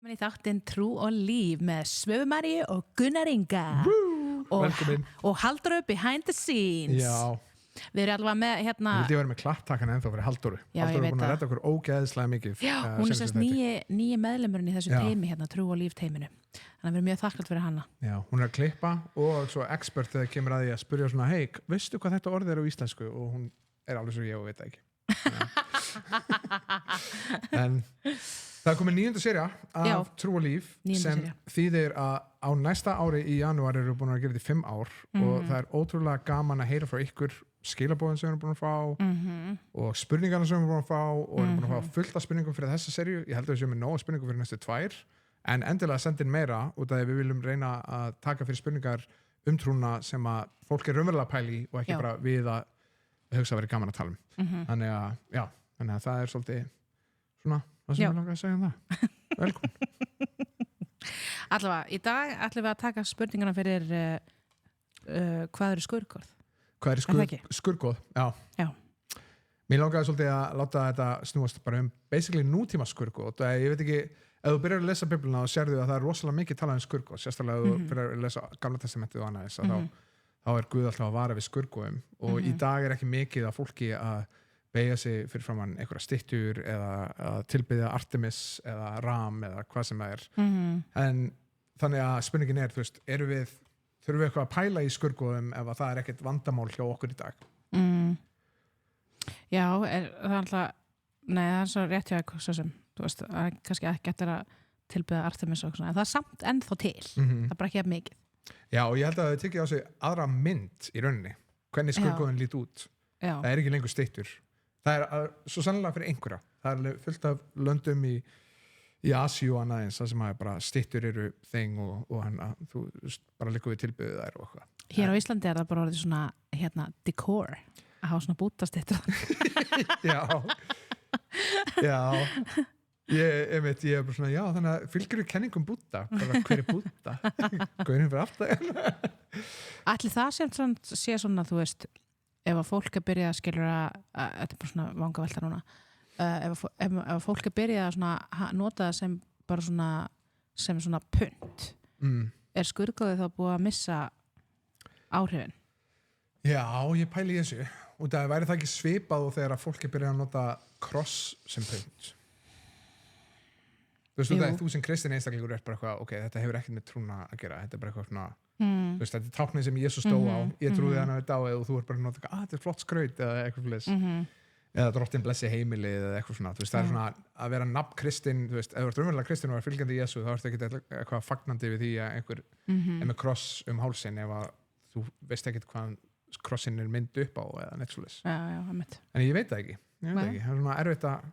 Í þáttinn Trú og líf með Svövu Maríu og Gunnar Inga og Halldóru behind the scenes. Já. Við erum allavega með hérna. Við vera með klapptakana ennþá fyrir Halldóru. Já, Halldóru er búin að redda okkur ógeðslega mikið. Já, hún er sérst nýji meðlemurinn í þessu teimi hérna, Trú og líf teiminu. Þannig að við erum mjög þakklátt fyrir hana. Já, hún er að klippa og svo expert þegar kemur að því að spyrja svona, hei, veistu hvað þetta orð er á íslensku? Og hún er alveg svo ég og veit það ekki. En það er komið 9. sería af Trú og líf sem þýðir að á næsta ári í janúar eru búin að gera þetta í 5 ár og það er ótrúlega gaman að heyra frá ykkur skilabóðin sem við erum búin að fá og spurningarna sem við erum búin að fá og við erum búin að fá fullt af spurningum fyrir þessa seríu. Ég held að við séum með nóg spurningum fyrir næstu 2 en endilega sendin meira út af því við viljum reyna að taka fyrir spurningar trúna sem að fólk er raunverulega að pæla í og ekki bara við að hugsa að vera gaman að tala þannig að það er svolítið svona það sem ég langar að segja það. Velkomin. Allavega, í dag ætlum við að taka spurninguna fyrir hvað eru skurðgóð? Hvað er skurðgóð? Já. Mér langaði svolítið að láta þetta snúast bara basically nútíma skurðgóð. Ég veit ekki, ef þú byrjar að lesa Bibluna og sérðu að það er rosalega mikið talað skurðgóð, sérstaklega ef þú byrjar að lesa Gamla testamentið og annað þess þá er Guð alltaf að vara við skurðgóðum og í dag er ekki mikið af fólki að beygja sig fyrir framann einhverja styttur eða að tilbiðja Artemis eða Ram eða hvað sem það er. En þannig að spurningin er, þurfum við eitthvað að pæla í skurðgóðum ef að það er ekkert vandamál hjá okkur í dag? Já, það er alltaf, nei það er svo rétt hjá eitthvað svo sem, kannski ekki eftir að tilbiðja Artemis og svona, en það er samt ennþá til, það er bara ekki að mikið. Já, og ég held að það tekið á sig aðra mynd í rauninni, hvernig skurðgóðin lít út. Já. Það er ekki lengur styttur. Það er svo sannlega fyrir einhverja. Það er fullt af löndum í Asíu og annað eins, það sem að bara styttur eru þeng og þú bara liggur við tilbyðið þær og eitthvað. Hér á Íslandi er það bara orðið svona decor, að hafa svona bútastyttur. Já. Ég er bara svona, já, þannig að fylgir við kenningum Búdda, bara hver er Búdda? Gauðin fyrir aftur. Ætli það sé svona, þú veist, ef að fólk er byrjað að skilur þetta er bara svona vangavelta núna, ef fólk er byrjað að nota það sem bara svona punt, er skurðgóðið þá búið að missa áhrifin? Já, ég pæli í þessu, og það væri það ekki svipað og þegar að fólk er byrjað að nota kross sem punt. Þú sem kristin einstaklingur er bara eitthvað, ok, þetta hefur ekkert með trúna að gera, þetta er bara eitthvað svona, þetta er táknið sem Jesús stóð á, ég trúði hann að dáið og þú er bara að nota, þetta er flott skraut eða eitthvað fleis, eða drottinn blessi heimilið eða eitthvað svona, það er svona að vera nafn kristin, ef þú ert raunverulega kristin og er fylgjandi Jesú, þá ertu ekki eitthvað fagnandi við því að einhver er með kross hálsinn ef að þú veist ekkert hvað krossin er mynd upp á eða neitt svoleiðis. En ég veit það ekki, það er svona erfitt að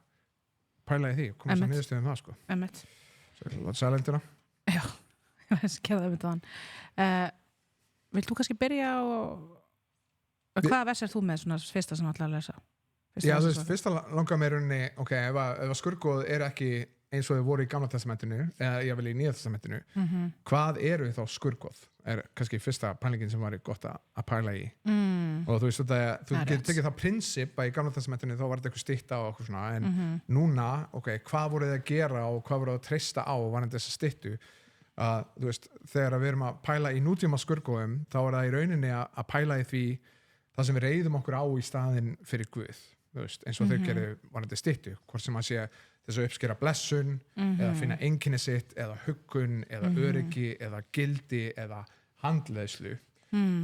pæla í því, koma svo niðurstöðum það sko. Svo láta sælenduna. Já, ég skerði það með þann. Vilt þú kannski byrja á hvaða vers er þú með svona fyrsta sem ætla að lesa? Já, þú veist, fyrsta langar með rauninni, ok, ef að skurðgóð er ekki eins og þau voru í Gamla testamentinu eða ég vil í Nýja testamentinu, hvað eru þá skurðgóð? Er kannski fyrsta pælingin sem var gott að pæla í. Og þú veist, þú getur tekið það prinsip að í Gamla testamentinu þá var þetta eitthvað stytta og eitthvað svona, en núna, ok, hvað voru þið að gera og hvað voru þið að treysta á varðandi þessa styttu? Þú veist, þegar við erum að pæla í nútíma skurðgóðum, þá er það í rauninni að pæla í því það sem við reiðum okkur á í staðinn fyrir Guð, þú veist, eins og þau gerðu varðandi styttu, hvort sem að sé þess að uppskera blessun eða finna einkenni sitt eða huggun eða öryggi eða gildi eða handleiðslu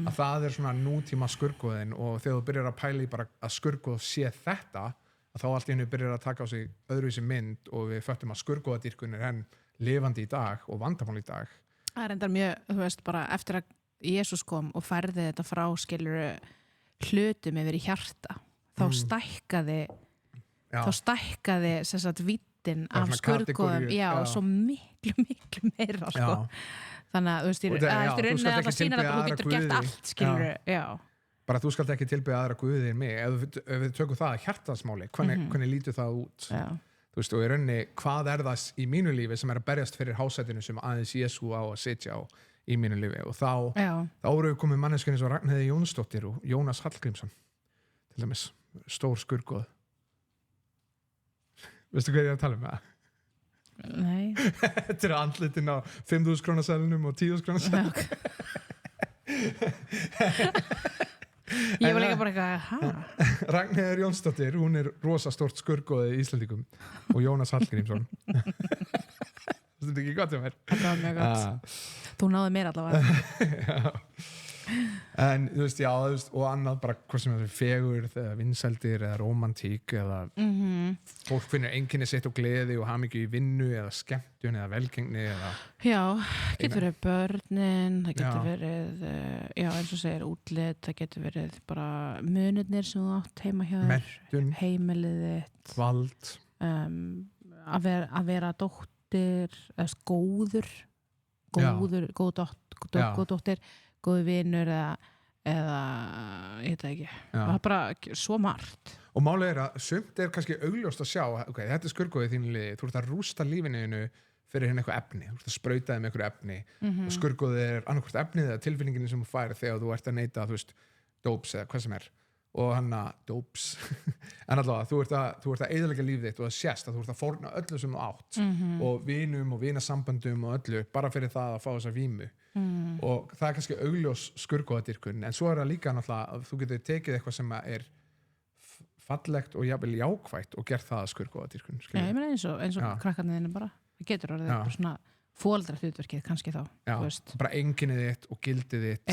að það er svona nútíma skurðgóðin og þegar þú byrjar að pæla í bara að skurðgóð sé þetta að þá allt í hennu byrjar að taka á sig öðruvísi mynd og við föttum að skurðgóðadýrkun er enn lifandi í dag og vandamál í dag. Það er enda mjög, þú veist, bara eftir að Jesús kom og færði þetta frá skiluru hlutum yfir í hjarta þá stækkaði sem sagt vittin af skurðgóðum og svo miklu meira sko. Þannig að þú veist, rauninni að það sýnar að þú getur gert allt skiluru. Bara þú skalt ekki tilbyggja aðra guði en mig. Ef við tökum það hjartansmáli, hvernig lítur það út? Þú veist, og í rauninni, hvað er það í mínu lífi sem er að berjast fyrir hásætinu sem aðeins Jesú á að sitja á í mínu lífi? Og þá eru við komið manneskjörn eins og Ragnheiði Jónsdóttir og Jónas Hallgrímsson, til dæmis, stór skurðgóð. Veistu hvað ég er að tala um það? Nei. Þetta andlitin á 5.000 krónaseðlunum og 10.000 krónaseðlunum. Ég var líka bara eitthvað, Ragnheiður Jónsdóttir, hún rosa stórt skurgoði í Íslandingum og Jónas Hallgrímsson. Þetta ekki gott mér? Þetta var mjög gott. Þú náði mér allavega. En já, og annað bara hvað sem er fegurð eða vinsældir eða rómantík eða fólk finnur einkenni sitt og gleði og hamingju í vinnu eða skemmtun eða velgengni eða Já, getur verið börnin, það getur verið eins og segir útlit, það getur verið bara munirnir sem þú átt heima hjá þér, menntun, heimilið þitt, vald, að vera dóttir eða góð dóttir, góð vinur eða ég veit það ekki. Það er bara svo margt. Og málið að sumt kannski augljóst að sjá, ok, þetta skurgoðið þínu liði, þú ert að rústa lífinu fyrir henni eitthvað efni, þú ert að sprauta þeim eitthvað efni og skurgoðið annarkvort efnið eða tilfinningin sem þú færi þegar þú ert að neyta, dóps eða hvað sem er. Og dóps en allavega, þú ert að eyðileggja lífið þitt og það sést að þú ert að fórna öllu sem þú átt og vinum og vinasamböndum og öllu bara fyrir það að fá þessa vímu og það er kannski augljós skurgoðadýrkun en svo það líka náttúrulega að þú getur tekið eitthvað sem er fallegt og jafnvel jákvætt og gert það að skurgoðadýrkun. Já, ég meina eins og krakkarniðinu bara það getur orðið bara svona fóreldra-hlutverkið kannski þá. Já, bara einkennið þitt og gildið þitt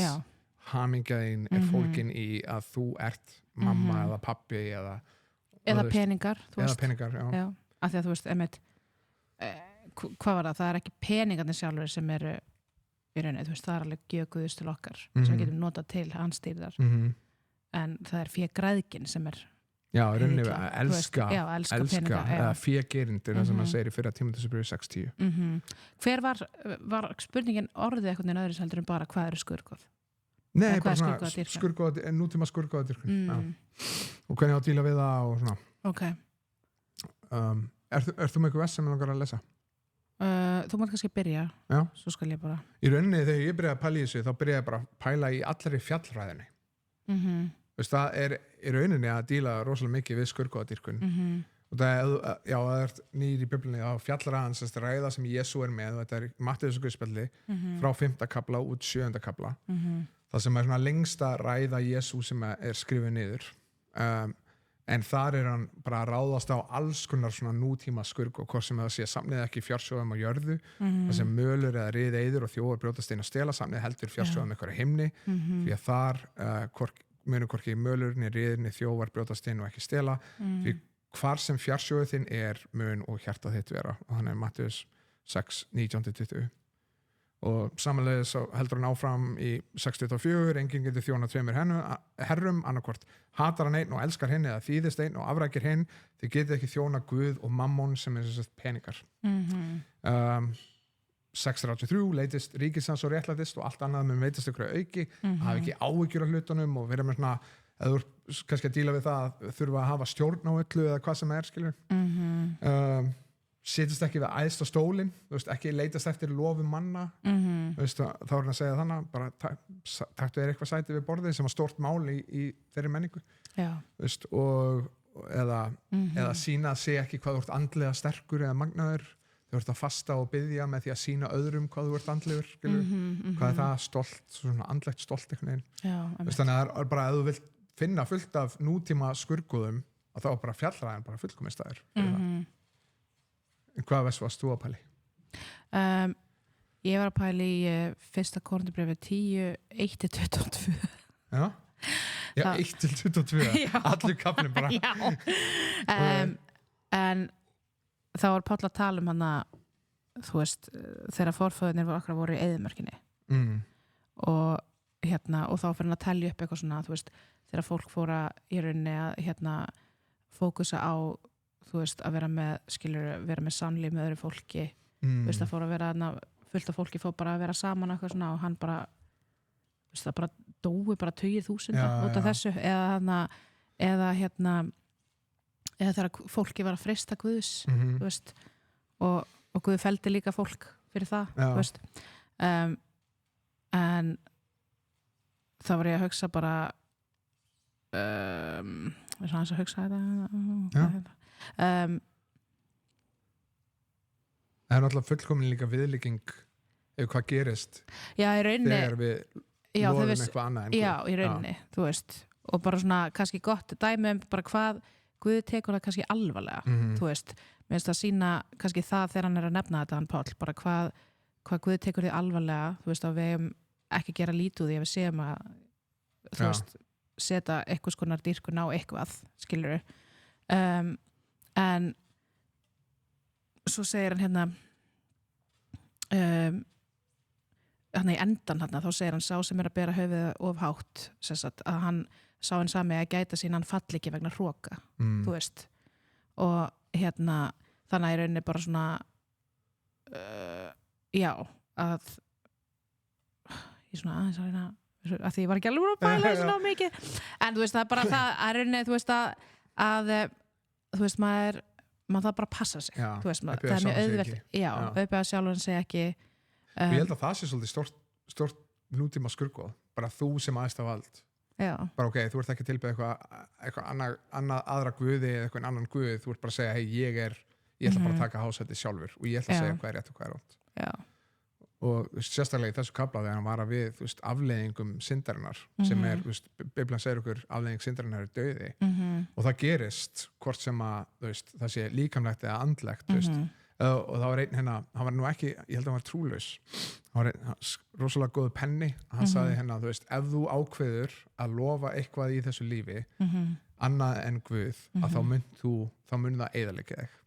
hamingjaðin er fólkin í að þú ert mamma eða pappi eða peningar eða peningar, já. Af því að þú veist, einmitt hvað var það er ekki peningarnir sjálfur sem eru í rauninni, þú veist, það er alveg gjöguðust til okkar sem við getum notað til handstýrðar en það er fégræðgin sem er já, rauninni að elska peninga, eða fégerindur sem maður segir í fyrra Tímóteusbréfi 6:10. Hver var spurningin orðið eitthvað en öðru heldur en bara hvað eru skurgoð? Nei, bara svona nútíma skurgoðadýrkun og hvernig á að díla við það og svona. Ok. Ert þú með eitthvað sem ég langar að lesa? Þú mátt kannski byrja, svo skal ég bara. Í rauninni þegar ég byrjaði að pæla í þessu þá byrjaði ég bara að pæla í allri fjallræðinni. Það er í rauninni að díla rosalega mikið við skurgoðadýrkun og það er nýr í Biblíunni á fjallræðan sem ræða sem Jesú er með og þetta er Matteusarguðspjalli frá 5. kafla út 7. kafla það sem er svona lengsta ræða Jesú sem er skrifuð niður en þar er hann bara að ráðast á alls konar svona nútíma skurgoð hvort sem það sé samnið ekki fjársjóðum á jörðu það sem mölur eða rið eyður og þjófar brjótast inn að stela samnið heldur fjársjóðum eitthvað himni því að þar munu hvorki mölurni, riðni, þjófar brjótast inn og ekki stela því hvar sem fjársjóðu þinn er mun og hjartað þitt vera og hann er Matteus 6:19-20 og samanlega heldur hann áfram í 6:24 enginn getur þjónað tveimur herrum annarkvort hatar hann einn og elskar hinn eða þýðist einn og afrækir hinn þið getið ekki þjónað Guð og mammon sem er þess að peningar 6:33 leitist ríkisins og réttlætist og allt annað með veitast ykkur auki hafa ekki áhyggjur af hlutunum og vera með svona eða þú kannski að díla við það að þurfa að hafa stjórn á öllu eða hvað sem er skilur setjast ekki við æðsta stólinn ekki leitast eftir lofum manna þá er hann að segja þannig bara taktu þér eitthvað sæti við borðið sem var stórt mál í þeirri menningu eða sína að segja ekki hvað þú ert andlega sterkur eða magnaður þú ert að fasta og biðja með því að sína öðrum hvað þú ert andlegur hvað er það stolt, svona andlegt stolt þannig að það er bara að þú vilt finna fullt af nútíma skurgoðum og þá er bara fjallræðin bara fullkominn staður Hvað varst þú að pæli? Ég var að pæli í 1. Korinthubréfi 10:1-22 Já, 1-22 Allur kaflinn bara En þá var Páll að tala hann að þú veist, þegar forföðunir voru í eyðimörkinni og þá fyrir hann að telja upp eitthvað svona, þú veist, þegar fólk fór að í rauninni að fókusa á þú veist, að vera með samlíf með öðru fólki þú veist, að fór að vera fullt af fólki fór bara að vera saman eitthvað svona og hann bara þú veist, það bara dói bara 20.000 út af þessu eða þegar fólki var að freista Guðs þú veist, og Guð felldi líka fólk fyrir það þú veist en þá var ég að hugsa bara aðeins að hugsa þetta Það er náttúrulega fullkomin líka viðlíking ef hvað gerist já, í rauninni þegar við loðum eitthvað annað en já, í rauninni, þú veist og bara svona kannski gott dæmi bara hvað Guð tekur það kannski alvarlega þú veist, mér finnst að sýna kannski það þegar hann að nefna þetta hann Páll, bara hvað Guð tekur því alvarlega þú veist, að við eigum ekki gera lítið úr því að við séum að þú veist, setja eitthvað skonar dýrkun á eitthvað, skilurðu en svo segir hann hérna hann í endan hérna, þá segir hann sá sem að bera höfuðið of hátt sagt, að hann sá hann sami að gæta sín hann falli ekki vegna hroka þú veist og hérna þannig að í rauninni bara svona já að ég svona aðeins að reyna að því ég var ekki alveg að bæla þessu ná mikið en þú veist það er bara það að rauninni þú veist að þú veist maður það bara passa sig þú veist maður, það er mjög auðvelt auðvitað sjálfur hann segja ekki ég held að það sé svolítið stórt nútíma skurðgoð, bara þú sem æðsta vald bara ok, þú ert ekki tilbyggð eitthvað aðra guði eða eitthvað annan guði, þú ert bara að segja hey, ég ætla bara að taka hásætti sjálfur og ég ætla að segja hvað er rétt og hvað er rátt og sérstaklega í þessu kafla þegar hann var að við afleiðingum syndarinnar sem er, Biblan segir okkur afleiðing syndarinnar er dauði og það gerist hvort sem að það sé líkamlegt eða andlegt og það var einn hérna, hann var nú ekki ég held að hann var trúlaus hann var einn rosalega góðu penni hann sagði hérna, ef þú ákveður að lofa eitthvað í þessu lífi annað en Guð að þá mun það eyðileggja þig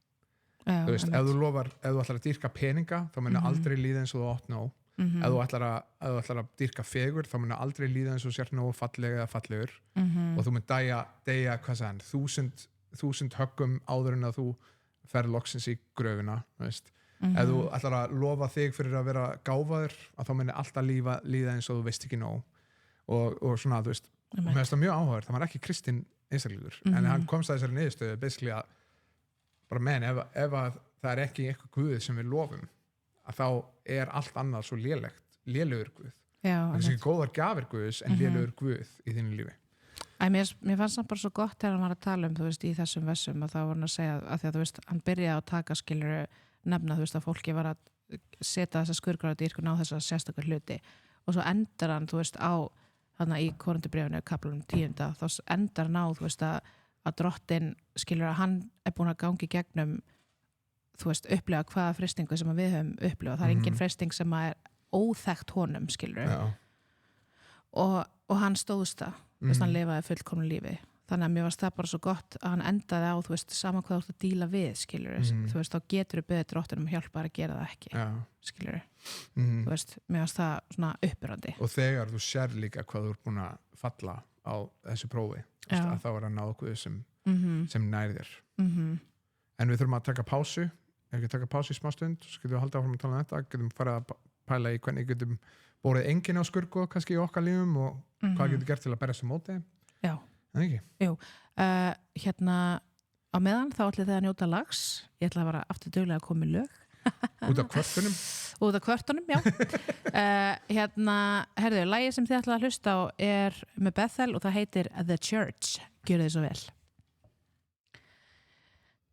ef þú lofar, ef þú ætlar að dýrka peninga þá mun það aldrei líða eins og þú átt nóg ef þú ætlar að dýrka fegur þá mun það aldrei líða eins og sér nóg fallega eða fallegur og þú mun deyja hvað sagði hann, 1000 höggum áður en að þú fer loksins í gröfina ef þú ætlar að lofa þig fyrir að vera gáfaður að þá munir alltaf líða eins og þú veist ekki nóg og svona, þú veist mér finnst það mjög áhugaður, það var ekki kristinn einstaklingur en hann komst að þessari niðurstöðu basically að bara ef að það er ekki eitthvað Guð sem við lofum að þá er allt annað svo lélegur Guð það er ekki góðar gjafir Guðs en lélegur Guð í þínu lífi Mér fannst það bara svo gott þegar hann var að tala þú veist, í þessum vessum að þá var hann að segja að því að þú veist, hann byrjaði að taka skilur nefna þú veist að fólki var að setja þessa skurðgráðadýrkun á þessa sérstakar hluti og svo endar hann þú veist á þarna í Korinthubréfinu kaplanum 10 þá endar hann á þú veist að drottin skilur að hann er búin að gangi gegnum þú veist upplega hvaða freistingu sem við höfum upplifað það er engin freisting sem er óþekkt honum skilur og hann stóðst það hann lifaði fullkomnu lífi þannig að mér varst það bara svo gott að hann endaði á þú veist, sama hvað þú ert að díla við skilur þú veist, þá getur þú beðið drottinum að hjálpa að gera það ekki skilur þú veist, mér varst það svona uppbyrrandi og þegar þú sér líka hvað þú ert búin að falla á þessu prófi að þá er að ná okkur sem nærðir en við þurfum að taka pásu ef við taka pásu í smá stund svo getum við að halda áfram að tala um þetta getum farið að pæla í hvernig getum borðið enginn á skurðgoð kannski í okkar lífum og hvað getur gert til að berjast á móti en ekki? Jú, hérna á meðan þá ætlið þið að njóta lags ég ætla að vera aftur duglega að koma í lög út af kvörtunum? Út af kvörtunum, já hérna, herðu, lagið sem þið ætlaði að hlusta á er með Bethel og það heitir The Church, gjörðu þið svo vel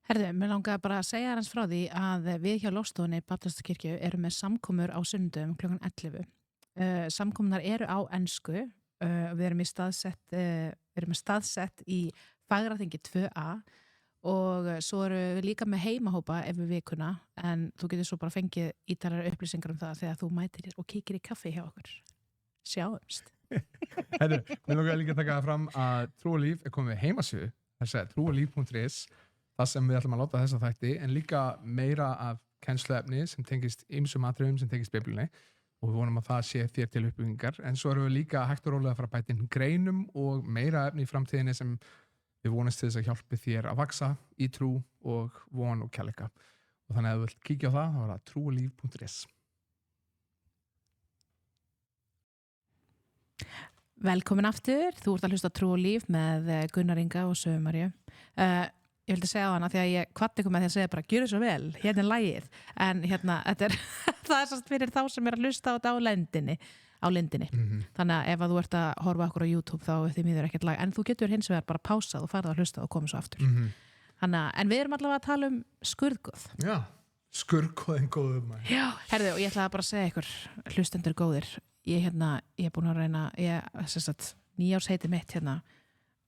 Herðu, mér langaði bara að segja hans frá því að við hjá Lofstofunni Baptistakirkju erum með samkomur á sunnudögum klukkan 11 samkomunar eru á ensku við erum staðsett í Fagraþingi 2A og svo eru við líka með heimahópa ef við vikuna en þú getur svo bara fengið ítalara upplýsingar um það þegar þú mætir og kíkir í kaffi hjá okkur sjáumst Herru, mér langaði líka að taka það fram að Trú og Líf er komið heimasíðu þess að trúolíf.is það sem við ætlum að láta þessa þætti en líka meira af kennsluefni sem tengist ýmsum atriðum sem tengist Biblíunni og við vonum að það sé þér til uppbyggingar en svo erum við líka hægt og rólega að fara að bæta inn greinum og meira efni í framtíðinni sem við vonast til þess að hjálpi þér að vaksa í trú og von og kærleika og þannig að ef þú vilt kíkja á það þá er það trúolíf.is Velkomin aftur, þú ert að hlusta Trú og Líf með Gunnar Inga og Sögu Maríu Ég vildi segja á hana því að ég kvatti ykkur með því að segja bara gjörðu svo vel, hérna er lagið en hérna, þetta er það er sannst fyrir þá sem er að hlusta á þetta á lindinni þannig að ef að þú ert að horfa okkur á YouTube þá er því miður ekkert lag en þú getur hins vegar bara pásað og farið að hlusta og koma svo aftur en við erum allavega að tala um skurðgoð Já, skurrgóðin góðum maður. Já, herðu, og ég ætlaði bara að segja ykkur hlustendur góðir, ég er búin að reyna nýjársheiti mitt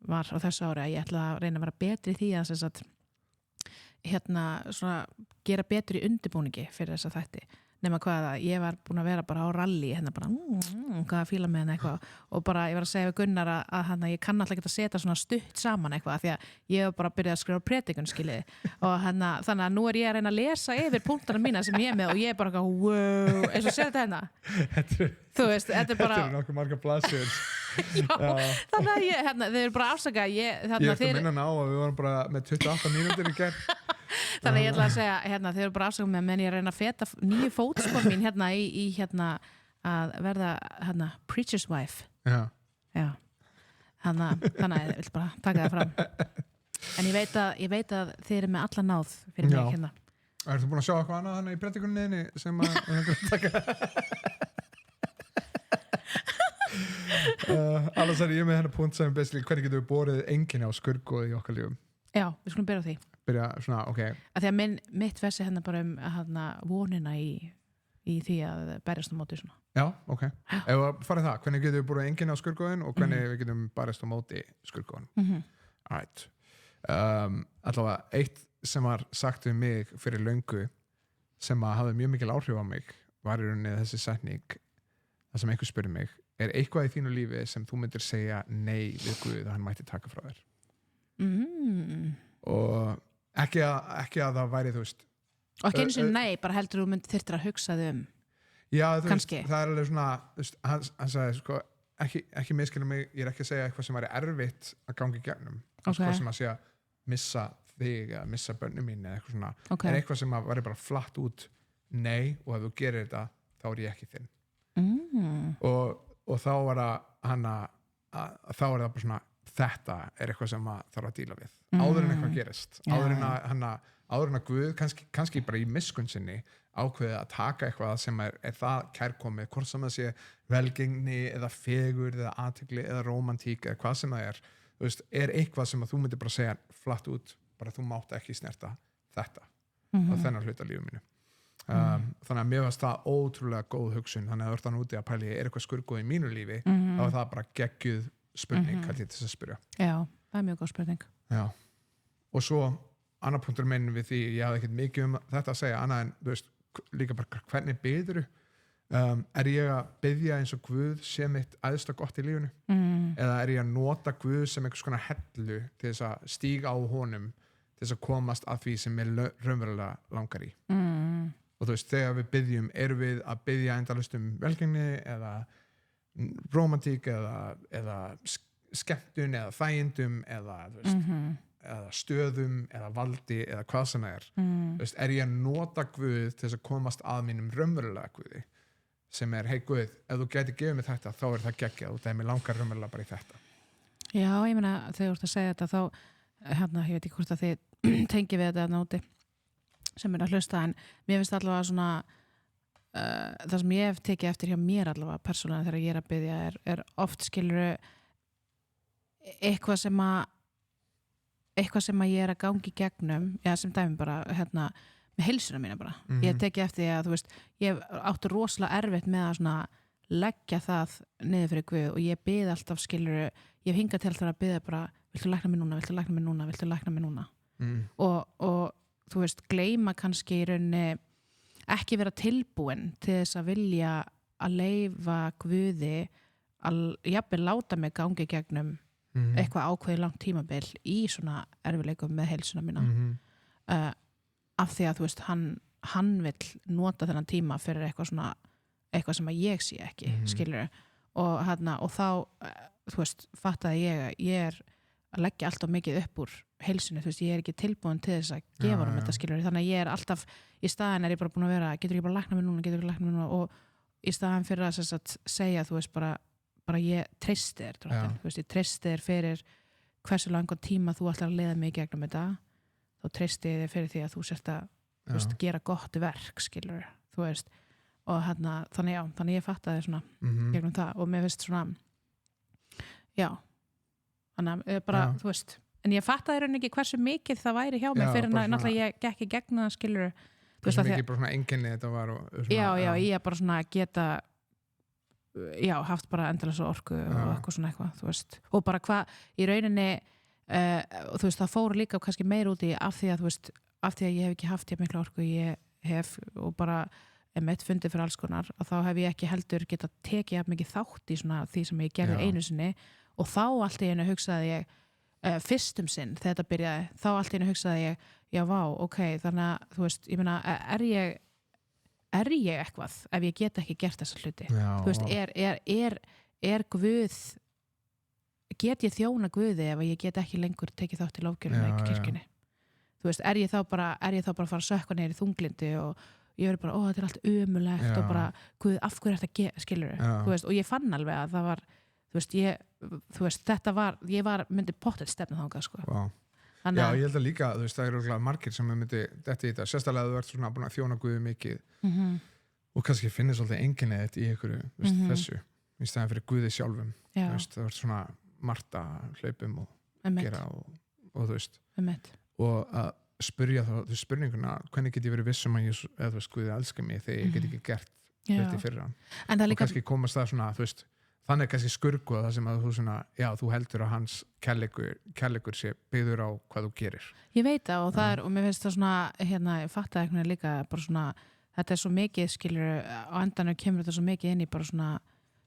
var á þessu ári að ég ætla að reyna að vera betri í því að svona gera betur í undirbúningi fyrir þessa þætti nema hvað ég var búin að vera bara á rally bara hvað að fíla með eitthvað og bara ég var að segja við Gunnar að ég kann alltaf ekki að setja svona stutt saman eitthvað því að ég hef bara byrjað að skrifa predikun skiljiði og þannig að nú er ég að reyna að lesa yfir punktana mína sem ég er með og ég er bara wow, eins og sér þetta þú veist, þetta er bara þetta nokkuð marga blaðsíður þannig að ég, þeir eru bara afsaka ég eftir að minna ná að við varum bara með 28 mínútur í gerð þannig að ég ætla að segja, þeir eru bara afsaka með menn ég reyna að feta nýju fótspor mín í að verða preacher's wife já. Þannig að ég vil bara taka það fram en ég veit að þeir eru með alla náð fyrir mig Ertu búin að sjá eitthvað annað í predikunniðinni sem að taka annars er ég með hennar punkt sem hvernig getur við borið enginn á skurrgóði í okkar lífum Já, við skulum byrja á því svona, okay. Að því að mitt versi bara vonina í því að berjast á móti svona Já, ok Ef við farið það, hvernig getum við borið enginn á skurrgóðin og hvernig við getum berjast á móti skurrgóðin Alright Allavega, eitt sem var sagt við mig fyrir löngu sem að hafði mjög mikil áhrif á mig var í rauninni þessi setning það sem einhver spurði mig er eitthvað í þínu lífi sem þú myndir segja nei við Guð að hann mætti taka frá þér og ekki að það væri þú veist og ekki eins og nei, bara heldur þú þyrftir að hugsa þig já, þú kannski veist, það er alveg svona veist, hann sagði sko ekki miskilja mig, ég er ekki að segja eitthvað sem væri erfitt að gangi gegnum eitthvað sem að segja missa þig eða missa börnum mín eða eitthvað svona er eitthvað sem að væri bara flatt út nei og ef þú gerir þetta þá er ég ekki þinn og þá var það þá er það bara svona þetta er eitthvað sem maður þarf að díla við áður en eitthvað gerist áður en að Guð kannski bara í miskunn sinni ákveði að taka eitthvað sem er það kærkomið hvort sem það sé velgengni eða fegur eða athygli eða rómantík eða hvað sem það þú veist, er eitthvað sem að þú myndir bara segja flatt út bara þú mátt ekki snerta þetta og þennan hluta lífið mínu þannig að mér varst það ótrúlega góð hugsun þannig að það er úti að pæli er eitthvað skurrgóð í mínu lífi þá er það bara geggjuð spurning hvað ég til þess að spyrja Já, það er mjög góð spurning Já. Og svo annar punktur minn við því ég hafði ekkert mikið þetta að segja annað en þú veist líka bara hvernig biðurðu er ég að biðja eins og Guð sé mitt æðsta gott í lífinu eða er ég að nota Guð sem einhvers konar hellu til þess að stíga á honum til þess að komast að því sem ég raunverulega langar í og þú veist, þegar við biðjum erum við að biðja endalaust velgengni eða rómantík eða skemmtun eða þægindum eða, þú veist, eða stöðum eða valdi eða hvað sem það þú veist, er ég að nota Guð til þess að komast að mínum raunverulega Guði sem er, hei Guð, ef þú gæti gefið mér þetta þá er það geggjað og það er mér langar raunverulega bara í þetta Já, ég meina, þegar þú ert að segja þetta þá, ég veit ekki hvort að þið tengi við þetta úti sem er að hlusta en mér finnst allavega svona það sem ég hef tekið eftir hjá mér allavega persónulega þegar ég er að biðja er oft skiluru eitthvað sem að ég er að gangi gegnum sem dæmi bara með heilsuna mína bara ég hef tekið eftir að þú veist ég áttu rosalega erfitt með að svona leggja það niður fyrir Guð og ég biði alltaf skiluru ég hef hingað til þar að biðja bara viltu lækna mig núna, viltu lækna mig núna, viltu lækna mig núna og þú veist, gleyma kannski í rauninni ekki vera tilbúin til þess að vilja að leyfa Guði að jafnvel láta mig gangi gegnum eitthvað ákveðið langt tímabil í svona erfileikum með heilsuna mína af því að þú veist, hann vill nota þennan tíma fyrir eitthvað sem að ég sé ekki skilur og þá þú veist, fattaði ég er að leggja alltaf mikið upp úr heilsunni, þú veist, ég er ekki tilbúin til þess að gefa honum þetta skilur, þannig að ég er alltaf í staðan er ég bara búin að vera, getur ég bara lækna mig núna og í staðan fyrir að segja, þú veist, bara ég treysti þér, þú veist, ég treysti þér fyrir hversu langan tíma þú ætlar að leiða mig í gegnum þetta, þá treysti ég þér fyrir því að þú sért að þú veist, gera gott verk, skilur þú veist, og þannig ég fattaði svona gegnum það og mér finnst svona þannig að bara, þú veist en ég fattaði raun ekki hversu mikið það væri hjá mig fyrir að náttúrulega ég gekk í gegnum það skilur, þú veist Svo að mikið bara svona einkenni þetta var og svona, ég er bara svona geta haft bara endalesa orku og eitthvað svona eitthvað, þú veist og bara hvað í rauninni og þú veist það fór líka kannski meir út í af því að þú veist, af því að ég hef ekki haft mikla orku ég hef og bara meitt fundið fyrir alls konar að þá hef ég ekki heldur geta tekið jafn mikið þátt í svona því sem ég gerði einu sinni og þá allt í einu hugsaði ég fyrstum sinn þegar þetta byrjaði þá allt í einu hugsaði ég, já vá, ok þannig að þú veist, ég meina er ég eitthvað ef ég get ekki gert þessa hluti þú veist, er Guð get ég þjóna Guði ef ég get ekki lengur tekið þátt í lofgjörunum í kirkjunni þú veist, er ég þá bara að fara að sökkva niður í þunglindi og ég verið bara, þetta er allt ömulegt og bara, Guð, af hverju er þetta skilur þú veist, og ég fann alveg að það var þú veist, þetta var ég myndi pottet stefna þangað sko. Já, ég held að líka, þú veist, það eru margir sem myndi þetta í þetta, sérstaklega að þú ert svona búin að þjóna Guði mikið og kannski finnir svolítið einkenni þetta í einhverju þessu, í stæðan fyrir Guði sjálfum þú veist, það ert svona margt að hlaupum og gera og þú veist og að spyrja þá spurninguna hvernig get ég verið vissum að ég eða þú veist Guði elskar mig þegar ég get ekki gert hluti fyrir hann og kannski komast það svona þú veist þannig kannski skurgu það sem að þú svona þú heldur að hans kærleikur sé byggður á hvað þú gerir ég veit það og það er og mér finnst það svona ég fatt að eitthvað líka bara svona þetta er svo mikið skilur á endanum kemur þetta svo mikið inn í bara svona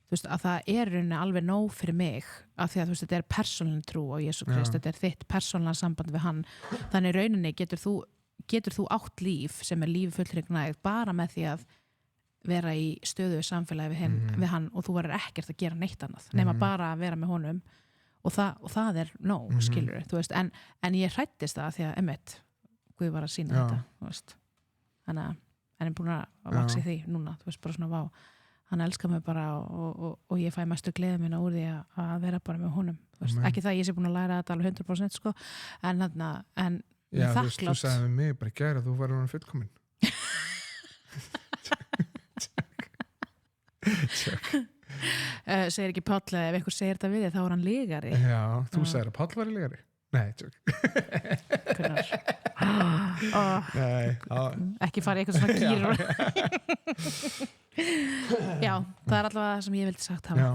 þú veist að það er rauninni alveg nóg fyrir mig af því að þú veist þetta er persónuleg trú á Jesú Krist, þetta er þitt persónulega samband við hann, þannig rauninni getur þú átt líf sem er lífi fullringnægð bara með því að vera í stöðu samfélagi við hann og þú verður ekkert að gera neitt annað nema bara að vera með honum og það er nóg, skilur þú veist, en ég hrættist það því að einmitt, Guð var að sýna þetta þú veist, þannig að en ég búin að vaksa í því núna, þú veist, bara svona vá hann elskar mig bara og ég fæ mestu gleði mína úr því að vera bara með honum ekki það að ég sé búin að læra þetta alveg 100% sko en þakklátt þú sagði við mig bara gæra þú var hann fullkomin segir ekki Páll ef einhver segir þetta við þig þá er hann lygari já, þú sagðir að Páll var lygari nei, ekki fara í eitthvað svona gýr já, það er allavega það sem ég vildi sagt hafa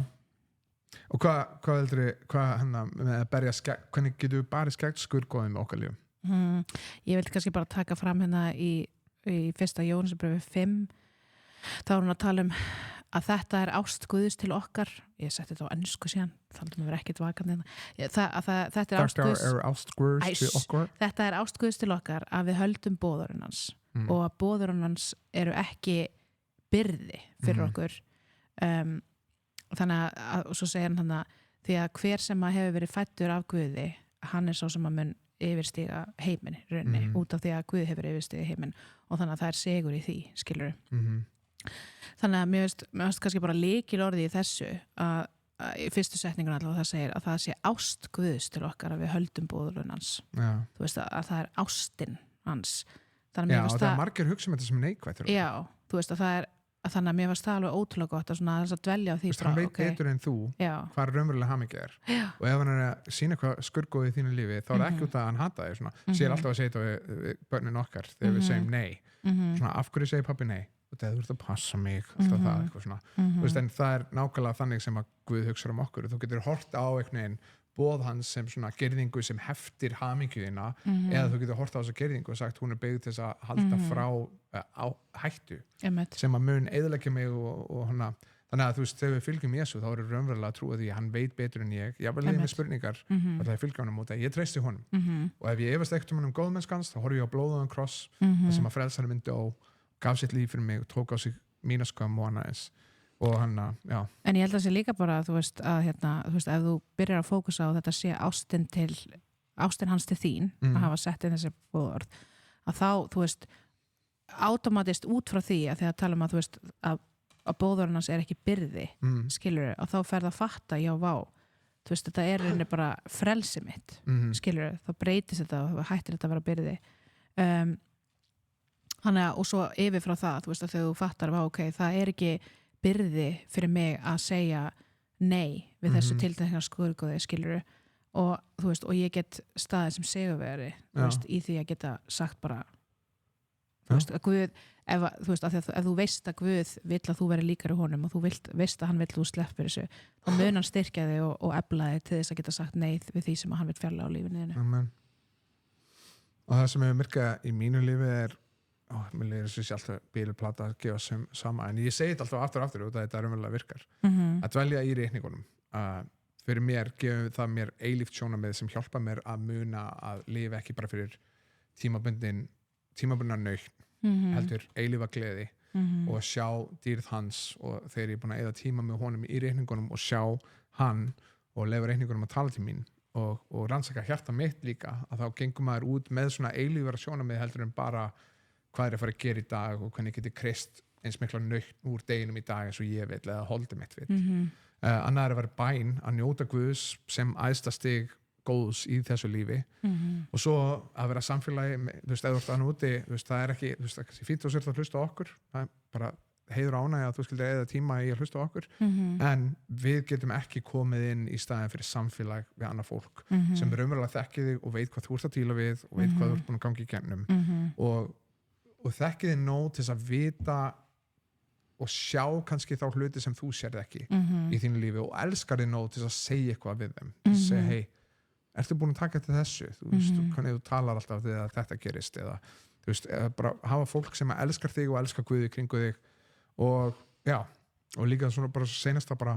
og hvað heldur með að berja hvernig getur við bara skeggt skurðgóðum okkar lífum ég vildi kannski bara taka fram í fyrsta Jóhannesarbrefi 5 þá er hún að tala að þetta er ást Guðs til okkar ég setti þetta á ensku síðan þannig að við erum ekkert vakandi þetta er ást Guðs til okkar þetta er ást Guðs til okkar að við höldum boðorðin hans og að boðorðin hans eru ekki byrði fyrir okkur þannig að og svo segir hann þannig að því að hver sem að hefur verið fæddur af Guði hann er sá sem að mun yfirstiga heiminn rauninni út af því að Guð hefur yfirstiga heiminn og þannig að það er sigur í því skilur þannig að mér finnst kannski bara lykilorðið í þessu að í fyrstu setningun allavega það segir að það sé ást Guðs til okkar að við höldum boðorðin hans þú veist að það er ástin hans þannig og það er margir hugsa þetta sem neikvætt já, þú veist að það er þannig að mér varst það alveg ótrúlega gott að dvelja á því hann veit betur en þú hvað raunverulega hamingja er og ef hann er að sína eitthvað skurðgóð í þínu lífi þá er ekki út að hann hata þig sér alltaf að segja þetta við börnin okkar þegar við segjum nei svona af hverju segir pabbi nei og það þú ert að passa mig alltaf það eitthvað svona veist, en það er nákvæmlega þannig sem að Guð hugsa okkur þú getur hort á einhvern boð hans sem svona gerðingu sem heftir hamingjuðina eða þú getur hort á þessa gerðingu og sagt hún er byggð til að halda frá á hættu sem að mun eyðileggja mig og hana þannig að þú veist þegar við fylgjum Jesú þá erum við raunverulega að trúa því að hann veit betur en ég vil leiða með spurningar og það er fylgja honum út að ég treysti honum og ef ég efast ekkert um góðmennskans þá horf ég á blóðuðan kross þar sem að frelsarinn myndi og gaf sitt líf fyrir mig og tók á sig mína skam og hana og hann, já. En ég held að það sé líka bara þú veist að þú veist ef þú byrjar að fókusa á þetta sé ástin hans til þín að hafa sett inn þessi boðorð að þá, þú veist automatist út frá því að þegar tala að þú veist að boðorðin hans er ekki byrði skilur að þá ferð að fatta já vá, þú veist þetta er reyni bara frelsi mitt skilur þá breytist þetta og hættir þetta að vera byrði þannig að og svo yfir frá það þú veist að þegar þú fattar ok, það er ekki byrði fyrir mig að segja nei við þessu tiltekna skurðgóði skilur og þú veist og ég get staðið sem sigurvegari þú veist í því að geta sagt bara þú veist, að Guð þú veist, ef þú veist að Guð vill að þú veri líkari honum og þú veist að hann vill þú sleppir þessu, þá mun hann styrkja þig og efla þig til þess að geta sagt nei við því sem hann vill fjarlæga á lífinu þínu. Amen. Og það sem hefur myrkað í mínu lífi mér líður þess að ég alltaf bíluplata að gefa sama, en ég segi þetta alltaf aftur og þetta raunverulega virkar. Að dvelja í reikningunum. Fyrir mér gefur það mér eilíft sjónarmið sem hjálpa mér að muna að lifa ekki bara fyrir tímabundna nautn, heldur eilífa gleði og að sjá dýrð hans og þegar ég er búin að eyða tíma með honum í reikningunum og sjá hann og lefa reikningunum að tala til mín og rannsaka hjarta mitt líka, að þá gengum maður út með svona eilífara sjónarmið heldur en bara hvað að fara að gera í dag og hvernig geti kreist eins mikla nautn úr deginum í dag eins og ég vil eða holdið mitt vil. Annað að vera bæn að njóta Guðs sem æðsta stig góðs í þessu lífi og svo að vera samfélagi, þú veist, eða þú ert að úti, þú veist, það er ekki, þú veist, það er fínt og sért að hlusta á okkur, það er bara heiður ánægja að þú skildir eða tíma í að hlusta á okkur, en við getum ekki komið inn í staðin fyrir samfélag við annað fólk sem raunverulega þekkið þig og veit hvað þú ert að díla við og veit hvað þú ert búin að gangi í gennum og þekkið þig nóg til þess að vita og sjá kannski þá hluti sem þú sérð ekki í þínu lífi og elskar þig nóg til þess að segja eitthvað við þeim til að segja, hei, ertu búin að taka til þessu þú veist, hvernig þú talar alltaf þegar þetta gerist eða, þú veist, bara hafa fólk sem elskar þig og elskar Guði kringu þig og já, og líka svona bara senast að bara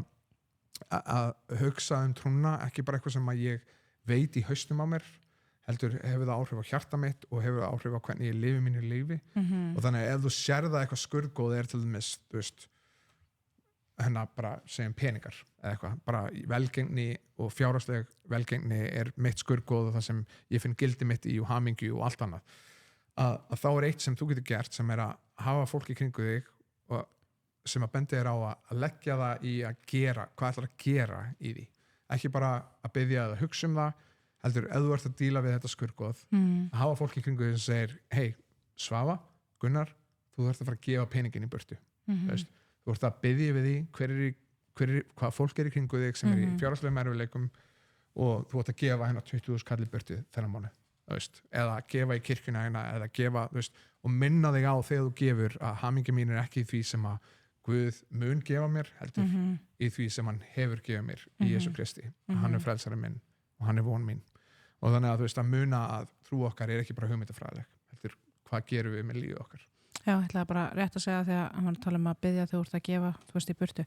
að hugsa trúna, ekki bara eitthvað sem að ég veit í haustum á mér heldur hefur það áhrif á hjarta mitt og hefur það áhrif á hvernig ég lifi mínu lífi og þannig að ef þú sérða eitthvað skurðgóð til dæmis, þú veist bara segjum peningar eða eitthvað, bara velgengni og fjárhagsleg velgengni mitt skurðgóð og það sem ég finn gildi mitt í og hamingju og allt annað að þá eitt sem þú getur gert sem að hafa fólk í kringu þig og sem að bendi þér á að leggja það í að gera, hvað ætlar að gera í því, ekki bara að biðja eða hugsa það heldur, ef þú ert að díla við þetta skurðgóð að hafa fólk í kringu þig sem segir hei, Svava, Gunnar þú ert að fara að gefa peningin í burtu þú ert að biðja við því hvað fólk í kringu þig sem í fjárhagslegum erfiðleikum og þú ert að gefa hennar 20.000 kall í burtu þennan mánuð, eða gefa í kirkjuna eða gefa, og minna þig á þegar þú gefur að hamingja mín ekki í því sem að Guð mun gefa mér heldur í því sem hann hefur gefað mér í Jesú Kristi, hann frelsari minn og hann von mín og þannig að þú veist að muna að trú okkar ekki bara hugmyndafræðileg heldur hvað gerum við með lífið okkar. Já, ég ætlaði bara rétt að segja þegar hann var að tala að biðja þú ert að gefa, þú veist, í burtu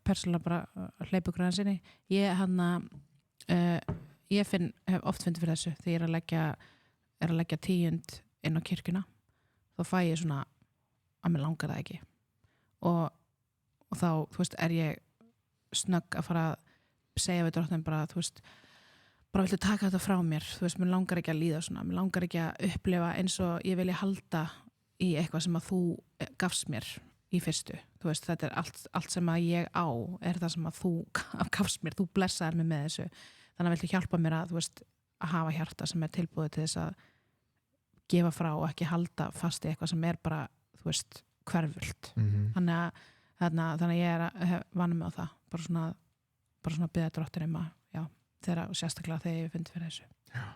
persónulega bara hleypugræðan sinni ég hef oft fundið fyrir þessu þegar ég er að leggja tíund inn á kirkjuna þá fæ ég svona að mér langar það ekki og þá, þú veist, er ég snögg að fara að segja við drottnin bara, þú veist bara viltu taka þetta frá mér, þú veist, mér langar ekki að líða svona, mér langar ekki að upplifa eins og ég vilja halda í eitthvað sem að þú gafst mér í fyrstu, þú veist, þetta er allt sem að ég á, er það sem að þú gafst mér, þú blessaðir mig með þessu þannig að viltu hjálpa mér að, þú veist, að hafa hjarta sem er tilbúið til þess að gefa frá og ekki halda fast í eitthvað sem er bara, þú veist, hverfult þannig að ég er vanið mig á það bara svona biðja drottin að já, sérstaklega þegar ég finn fyrir þessu. Já,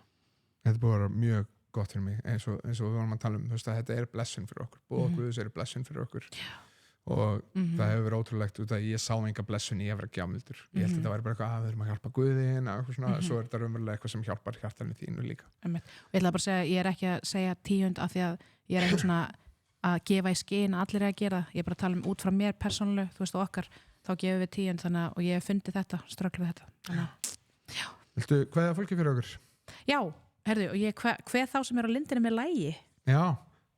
þetta búið að vera mjög gott fyrir mig eins og við vorum að tala þú veist að þetta er blessun fyrir okkur og Guðs blessun fyrir okkur og það hefur verið ótrúlegt út að ég sá enga blessun í að vera gjafmildur ég held að þetta væri bara eitthvað að við erum að hjálpa Guðin eitthvað svona, svo er þetta raunverulega eitthvað sem hjálpar hjartanum þínu líka. Og ég ætla bara að segja, ég er ekki að segja 10 af því að ég er eitthvað svona að gefa í skyn að allir er að gera, ég er bara að tala út frá mér persónulega, þú veist og okkar þá gefum við 10 þannig að, og ég hef fundið þetta strögglu við þetta þannig, já. Viltu kveðja fólki fyrir okkur? Já, herðu, og ég kveð þá sem er á lindinni með lagi. Já,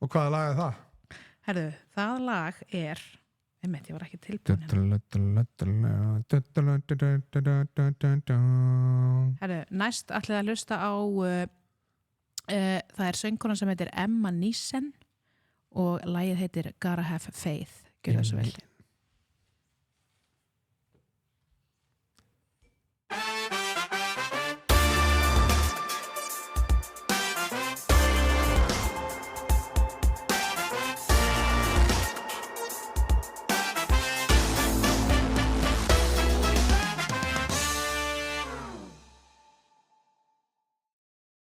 og hvaða lag er það? Herðu, það lag er ég var ekki tilbúin Herðu, næst ætlið að hlusta á það er söngkona sem heitir Emma Neeson og lagið heitir Gotta Have Faith. Gjörðu það svo vel.